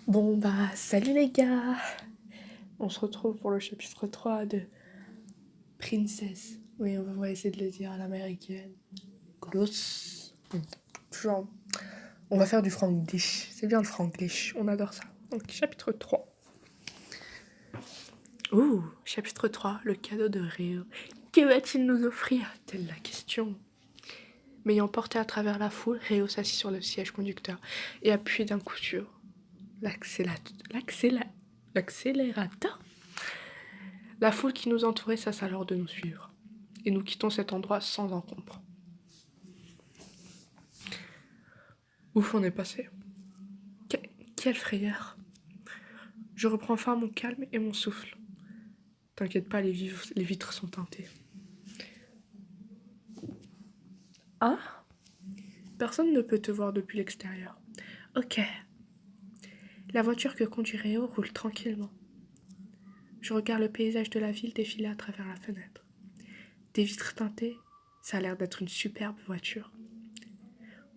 Bon bah salut les gars. On se retrouve pour le chapitre 3 de Princess. Oui, on va essayer de le dire à l'américaine. Close. Genre, on va faire du franglish. C'est bien le franglish, on adore ça. Donc chapitre 3. Ouh, chapitre 3, le cadeau de Rio. Que va-t-il nous offrir? Telle la question. M'ayant porté à travers la foule, Rio s'assit sur le siège conducteur et appuyé d'un coup sur l'accélérateur. La foule qui nous entourait cessa alors de nous suivre, et nous quittons cet endroit sans encombre. Ouf, on est passé. Quelle frayeur. Je reprends enfin mon calme et mon souffle. T'inquiète pas, les vitres sont teintées. Ah? Personne ne peut te voir depuis l'extérieur. Ok. La voiture que conduit Réo roule tranquillement. Je regarde le paysage de la ville défiler à travers la fenêtre. Des vitres teintées, ça a l'air d'être une superbe voiture.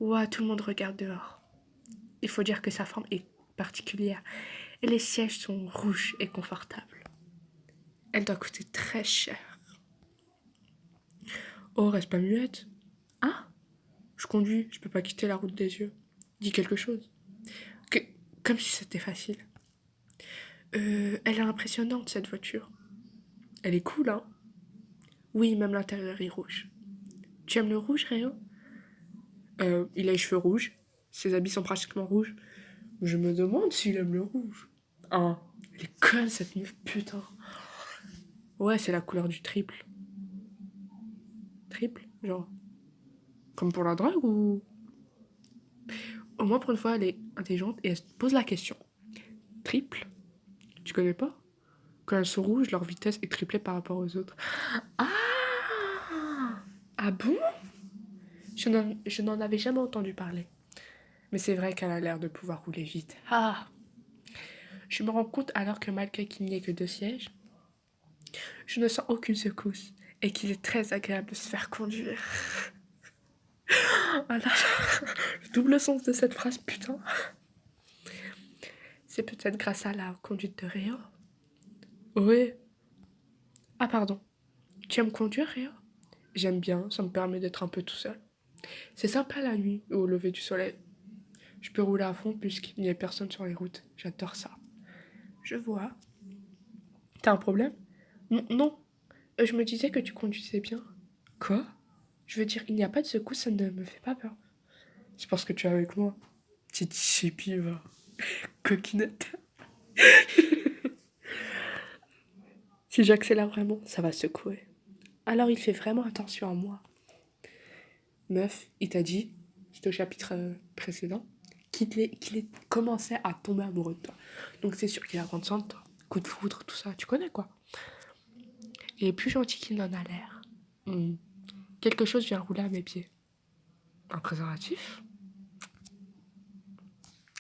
Ouah, tout le monde regarde dehors. Il faut dire que sa forme est particulière et les sièges sont rouges et confortables. Elle doit coûter très cher. Oh, reste pas muette. Ah, je conduis, je peux pas quitter la route des yeux. Dis quelque chose. Que, comme si c'était facile. Elle est impressionnante cette voiture. Elle est cool, hein? Oui, même l'intérieur est rouge. Tu aimes le rouge, Réo? Il a les cheveux rouges. Ses habits sont pratiquement rouges. Je me demande s'il aime le rouge. Ah, elle est conne cette meuf, putain. Ouais, c'est la couleur du triple. Triple? Genre, comme pour la drogue ou... Au moins pour une fois, elle est intelligente et elle se pose la question. Triple? Tu connais pas? Quand elles sont rouges, leur vitesse est triplée par rapport aux autres. Ah! Ah bon? Je n'en avais jamais entendu parler. Mais c'est vrai qu'elle a l'air de pouvoir rouler vite. Ah! Je me rends compte alors que malgré qu'il n'y ait que 2 sièges, je ne sens aucune secousse et qu'il est très agréable de se faire conduire. Ah là, le double sens de cette phrase, putain. C'est peut-être grâce à la conduite de Réo. Oui. Ah pardon. Tu aimes conduire, Réo? J'aime bien, ça me permet d'être un peu tout seul. C'est sympa la nuit, au lever du soleil. Je peux rouler à fond puisqu'il n'y a personne sur les routes. J'adore ça. Je vois. T'as un problème? Non. Je me disais que tu conduisais bien. Quoi? Je veux dire, il n'y a pas de secousse, ça ne me fait pas peur. C'est parce que tu es avec moi. Petite chipie, va. Coquinette. Si j'accélère vraiment, ça va secouer. Alors il fait vraiment attention à moi. Meuf, il t'a dit, c'était au chapitre précédent, qu'il commençait à tomber amoureux de toi. Donc c'est sûr qu'il a grande de toi. Coup de foudre, tout ça, tu connais quoi. Il est plus gentil qu'il n'en a l'air. Quelque chose vient rouler à mes pieds. Un préservatif?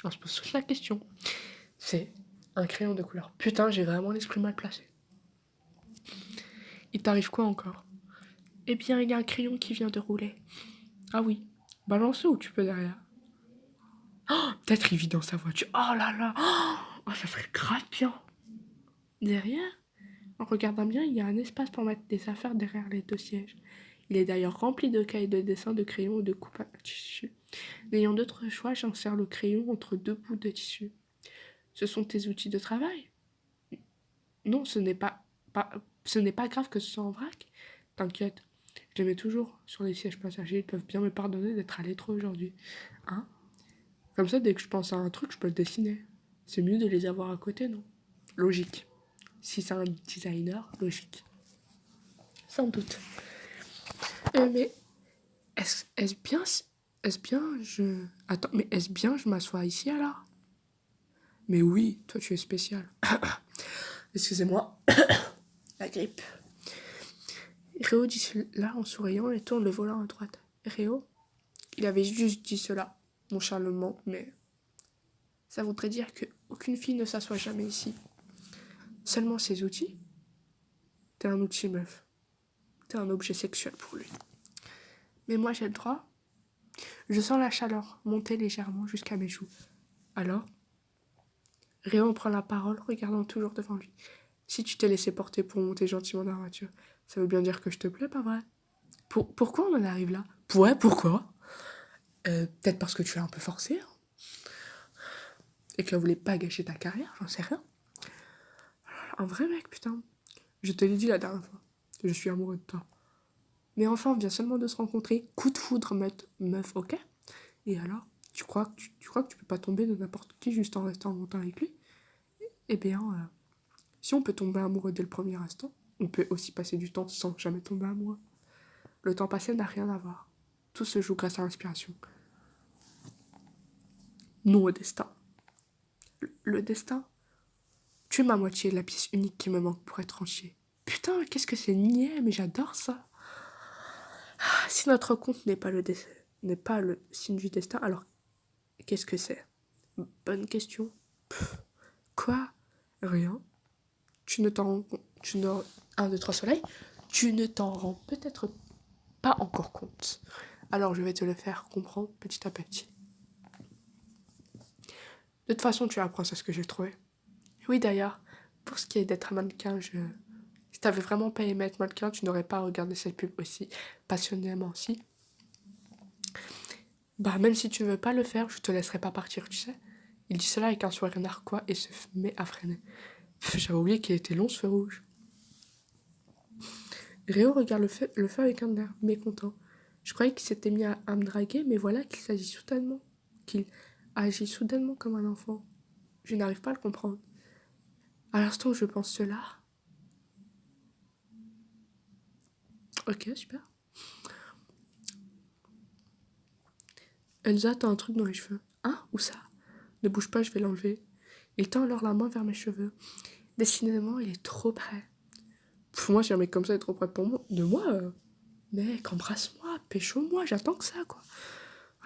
On se pose toute la question. C'est un crayon de couleur. Putain, j'ai vraiment l'esprit mal placé. Il t'arrive quoi encore? Eh bien, il y a un crayon qui vient de rouler. Ah oui, balance-le ou tu peux derrière. Oh, peut-être il vit dans sa voiture. Oh là là, oh, ça serait grave bien. Derrière, en regardant bien, il y a un espace pour mettre des affaires derrière les 2 sièges. Il est d'ailleurs rempli de cahiers de dessin, de crayons ou de coupes à tissu. N'ayant d'autre choix, j'insère le crayon entre 2 bouts de tissu. Ce sont tes outils de travail? Non, ce n'est pas grave que ce soit en vrac. T'inquiète, je les mets toujours sur les sièges passagers. Ils peuvent bien me pardonner d'être allés trop aujourd'hui. Hein? Comme ça, dès que je pense à un truc, je peux le dessiner. C'est mieux de les avoir à côté, non? Logique. Si c'est un designer, logique. Sans doute. Mais est-ce bien... Est-ce bien je... Attends, mais est-ce bien je m'assois ici alors? Mais oui, toi tu es spécial. Excusez-moi. La grippe. Réo dit cela en souriant et tourne le volant à droite. Réo, il avait juste dit cela, nonchalamment, mais ça voudrait dire que aucune fille ne s'assoit jamais ici. Seulement ses outils? T'es un outil, meuf. T'es un objet sexuel pour lui. Mais moi j'ai le droit. Je sens la chaleur monter légèrement jusqu'à mes joues. Alors, Réon prend la parole, regardant toujours devant lui. Si tu t'es laissé porter pour monter gentiment dans la voiture, ça veut bien dire que je te plais, pas vrai? Pourquoi on en arrive là? Ouais, pourquoi? Peut-être parce que tu l'as un peu forcé, hein, et qu'elle voulait pas gâcher ta carrière, j'en sais rien. Un vrai mec, putain. Je te l'ai dit la dernière fois. Je suis amoureux de toi. Mais enfin, on vient seulement de se rencontrer. Coup de foudre, meuf, ok? Et alors? Tu crois que tu peux pas tomber de n'importe qui juste en restant longtemps avec lui? Eh bien, si on peut tomber amoureux dès le premier instant, on peut aussi passer du temps sans jamais tomber amoureux. Le temps passé n'a rien à voir. Tout se joue grâce à l'inspiration. Non au destin. Le destin? Tu es ma moitié, la pièce unique qui me manque pour être entier. Putain, qu'est-ce que c'est niais, mais j'adore ça. Si notre compte n'est pas le signe du destin, alors qu'est-ce que c'est? Bonne question. Quoi? Rien. Tu ne t'en rends compte. Tu ne... 1, 2, 3 soleil. Tu ne t'en rends peut-être pas encore compte. Alors je vais te le faire comprendre petit à petit. De toute façon, tu apprends, c'est ce que j'ai trouvé. Oui, d'ailleurs, pour ce qui est d'être mannequin, si t'avais vraiment pas aimé être mannequin, tu n'aurais pas regardé cette pub aussi passionnément aussi. Bah, même si tu ne veux pas le faire, je te laisserai pas partir, tu sais. Il dit cela avec un sourire narquois et se met à freiner. J'avais oublié qu'il était long ce feu rouge. Réo regarde le feu avec un air mécontent. Je croyais qu'il s'était mis à me draguer, mais voilà qu'il agit soudainement comme un enfant. Je n'arrive pas à le comprendre. À l'instant où je pense cela... Ok, super. Elsa, t'as un truc dans les cheveux. Hein? Où ça? Ne bouge pas, je vais l'enlever. Il tend alors la main vers mes cheveux. Décidément, il est trop près. Pour moi, si un mec comme ça est trop près de moi, mec, embrasse-moi, pécho-moi, j'attends que ça, quoi.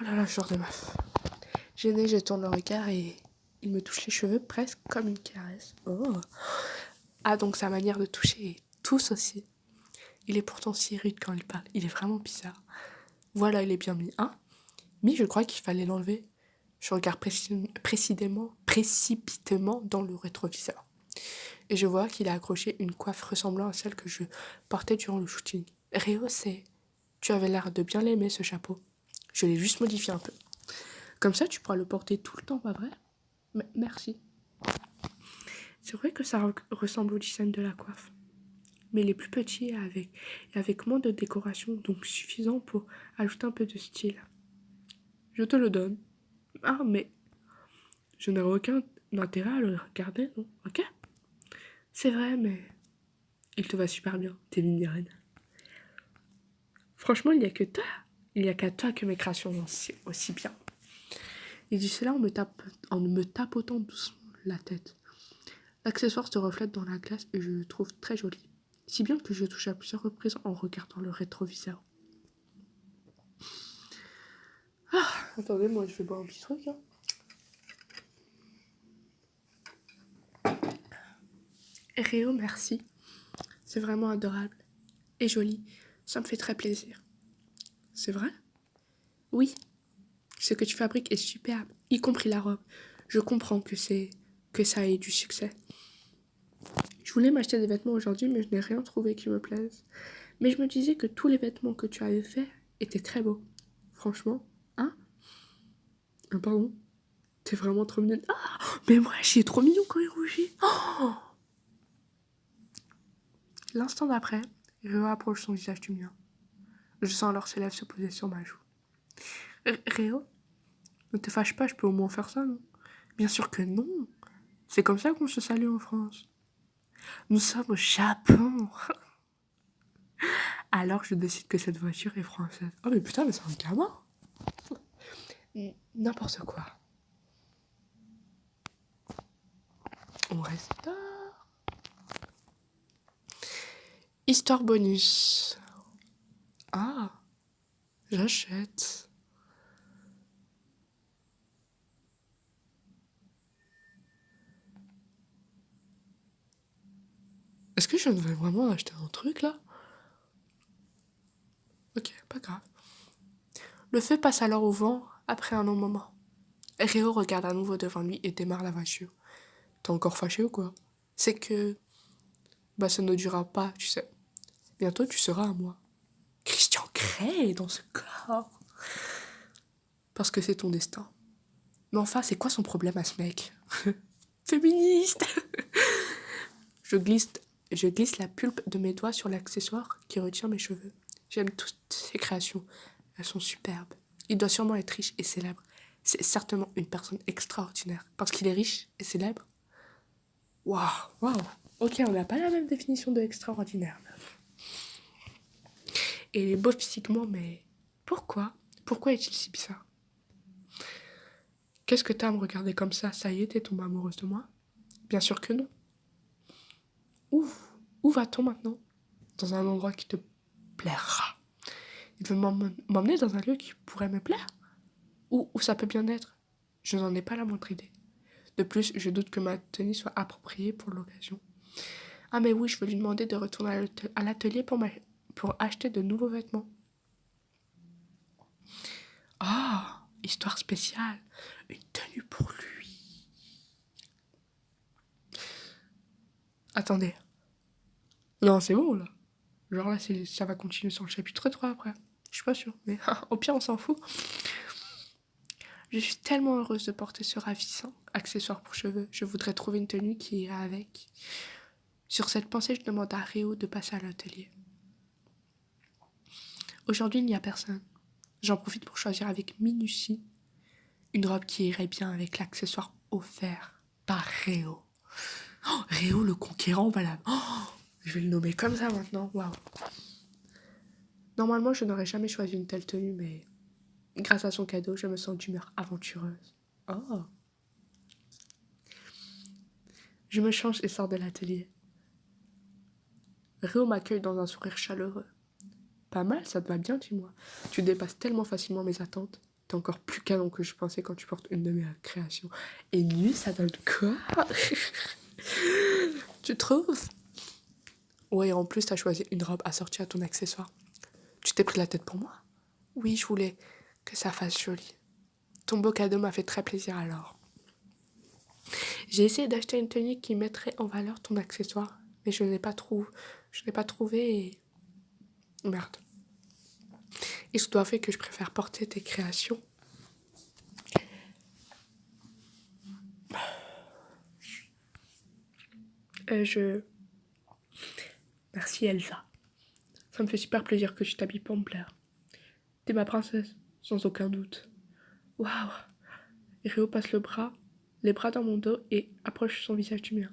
Oh là là, ce genre de meuf. Gênée, je tourne le regard et il me touche les cheveux presque comme une caresse. Oh. Ah, donc sa manière de toucher est tous aussi. Il est pourtant si rude quand il parle. Il est vraiment bizarre. Voilà, il est bien mis. Hein? Mais je crois qu'il fallait l'enlever. Je regarde précipitamment dans le rétroviseur. Et je vois qu'il a accroché une coiffe ressemblant à celle que je portais durant le shooting. Réo, tu avais l'air de bien l'aimer, ce chapeau. Je l'ai juste modifié un peu. Comme ça, tu pourras le porter tout le temps, pas vrai? Merci. C'est vrai que ça ressemble au design de la coiffe. Mais il est plus petit et avec moins de décoration, donc suffisant pour ajouter un peu de style. Je te le donne. Ah, mais je n'aurai aucun intérêt à le regarder, non? Ok? C'est vrai, mais il te va super bien, t'es mignonne. Franchement, il n'y a qu'à toi que mes créations vont aussi bien. Il dit cela en me tapotant doucement la tête. L'accessoire se reflète dans la glace et je le trouve très joli. Si bien que je touche à plusieurs reprises en regardant le rétroviseur. Ah, attendez, moi je vais boire un petit truc. Hein. Réo, merci. C'est vraiment adorable. Et joli. Ça me fait très plaisir. C'est vrai? Oui. Ce que tu fabriques est superbe, y compris la robe. Je comprends que ça ait du succès. Je voulais m'acheter des vêtements aujourd'hui, mais je n'ai rien trouvé qui me plaise. Mais je me disais que tous les vêtements que tu avais faits étaient très beaux. Franchement, hein? Pardon? T'es vraiment trop mignonne. Ah! Mais moi, j'ai trop mignon quand il rougit. Oh! L'instant d'après, Réo approche son visage du mien. Je sens alors ses lèvres se poser sur ma joue. Réo, ne te fâche pas, je peux au moins faire ça, non? Bien sûr que non. C'est comme ça qu'on se salue en France. Nous sommes au Japon. Alors je décide que cette voiture est française. Oh mais putain, mais c'est un gamin. N'importe quoi. On restaure. Histoire bonus. Ah, j'achète. Est-ce que je viens de vraiment acheter un truc là? Ok, pas grave. Le feu passe alors au vent après un long moment. Réo regarde à nouveau devant lui et démarre la voiture. T'es encore fâché ou quoi? C'est que bah ça ne durera pas, tu sais. Bientôt tu seras à moi. Christian Grey dans ce corps. Parce que c'est ton destin. Mais enfin, c'est quoi son problème à ce mec? Féministe. Je glisse, je glisse la pulpe de mes doigts sur l'accessoire qui retient mes cheveux. J'aime toutes ses créations. Elles sont superbes. Il doit sûrement être riche et célèbre. C'est certainement une personne extraordinaire. Parce qu'il est riche et célèbre. Waouh, waouh. Ok, on n'a pas la même définition de extraordinaire, meuf. Et il est beau physiquement, mais pourquoi? Pourquoi est-il si bizarre? Qu'est-ce que t'as à me regarder comme ça? Ça y est, t'es tombée amoureuse de moi? Bien sûr que non. Où, où va-t-on maintenant? Dans un endroit qui te plaira. Il veut m'emmener dans un lieu qui pourrait me plaire? Où ça peut bien être? Je n'en ai pas la moindre idée. De plus, je doute que ma tenue soit appropriée pour l'occasion. Ah mais oui, je veux lui demander de retourner à l'atelier pour acheter de nouveaux vêtements. Ah, histoire spéciale. Une tenue pour lui. Attendez. Non, c'est bon là. Genre là, ça va continuer sur le chapitre 3 après. Je suis pas sûre, mais au pire, on s'en fout. Je suis tellement heureuse de porter ce ravissant accessoire pour cheveux. Je voudrais trouver une tenue qui irait avec. Sur cette pensée, je demande à Réo de passer à l'atelier. Aujourd'hui, il n'y a personne. J'en profite pour choisir avec minutie une robe qui irait bien avec l'accessoire offert par Réo. Oh, Réo le conquérant, voilà. Oh, je vais le nommer comme ça maintenant. Waouh. Normalement, je n'aurais jamais choisi une telle tenue, mais grâce à son cadeau, je me sens d'humeur aventureuse. Oh. Je me change et sors de l'atelier. Réo m'accueille dans un sourire chaleureux. Pas mal, ça te va bien, dis-moi. Tu dépasses tellement facilement mes attentes. T'es encore plus canon que je pensais quand tu portes une de mes créations. Et nuit, ça donne quoi? Tu trouves? Ouais, en plus, t'as choisi une robe assortie à ton accessoire. Tu t'es pris la tête pour moi? Oui, je voulais que ça fasse joli. Ton beau cadeau m'a fait très plaisir alors. J'ai essayé d'acheter une tenue qui mettrait en valeur ton accessoire, mais je n'ai pas trouvé et... Merde. Et ce doit fait que je préfère porter tes créations. Je... Merci Elsa. Ça me fait super plaisir que tu t'habilles pour me plaire. T'es ma princesse, sans aucun doute. Waouh! Rio passe les bras dans mon dos et approche son visage du mien.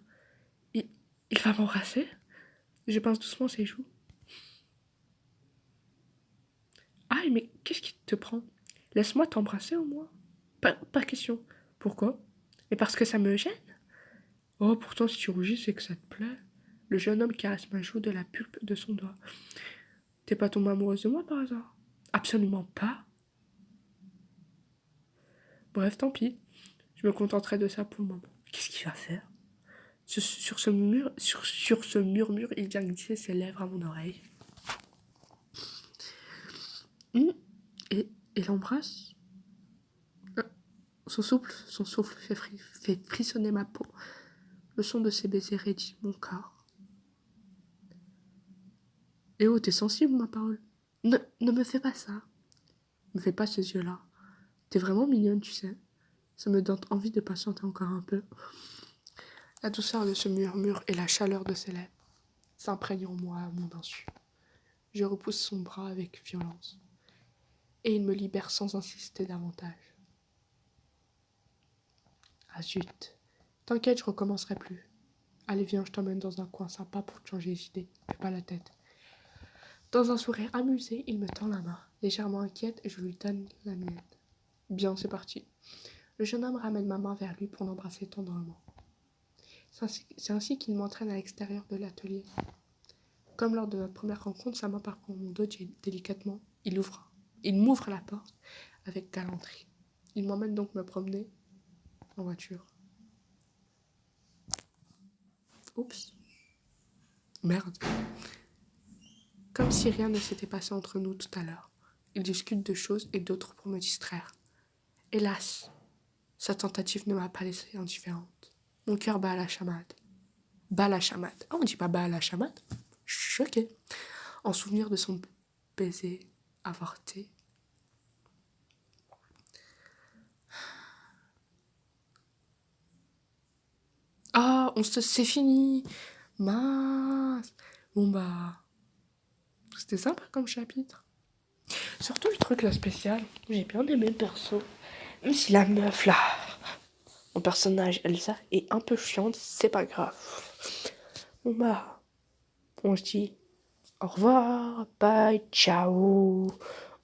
Il, il va m'embrasser? Je pince doucement ses joues. Ah, mais qu'est-ce qui te prend? Laisse-moi t'embrasser au moins. Pas question. Pourquoi? Mais parce que ça me gêne. Oh, pourtant, si tu rougis, c'est que ça te plaît. Le jeune homme caresse ma joue de la pulpe de son doigt. T'es pas tombée amoureuse de moi par hasard? Absolument pas. Bref, tant pis. Je me contenterai de ça pour le moment. Qu'est-ce qu'il va faire? Sur ce murmure, il vient glisser ses lèvres à mon oreille. Hum, et l'embrasse. Son souffle fait frissonner ma peau. Le son de ses baisers raidit mon corps. Eh oh, t'es sensible, ma parole. Ne me fais pas ça. Me fais pas ces yeux-là. T'es vraiment mignonne, tu sais. Ça me donne envie de patienter encore un peu. La douceur de ce murmure et la chaleur de ses lèvres s'imprègnent en moi à mon insu. Je repousse son bras avec violence. Et il me libère sans insister davantage. Ah zut. T'inquiète, je recommencerai plus. Allez, viens, je t'emmène dans un coin sympa pour te changer les idées. Fais pas la tête. Dans un sourire amusé, il me tend la main. Légèrement inquiète, je lui donne la mienne. Bien, c'est parti. Le jeune homme ramène ma main vers lui pour l'embrasser tendrement. C'est ainsi qu'il m'entraîne à l'extérieur de l'atelier. Comme lors de notre première rencontre, sa main parcourt mon dos délicatement. Il m'ouvre la porte avec galanterie. Il m'emmène donc me promener en voiture. Oups. Merde. Comme si rien ne s'était passé entre nous tout à l'heure. Il discute de choses et d'autres pour me distraire. Hélas, sa tentative ne m'a pas laissée indifférente. Mon cœur bat à la chamade. Bat à la chamade. Ah, on dit pas bat à la chamade? Je suis choquée. En souvenir de son baiser avorté. Ah, c'est fini. Mince. Bon bah, c'était sympa comme chapitre. Surtout le truc là spécial. J'ai bien aimé perso. Même si la meuf là, mon personnage Elsa, est un peu chiante, c'est pas grave. Bon bah, on se dit au revoir, bye, ciao.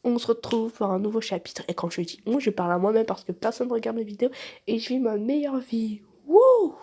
On se retrouve pour un nouveau chapitre. Et quand je dis on, je parle à moi-même parce que personne ne regarde mes vidéos et je vis ma meilleure vie. Wouh!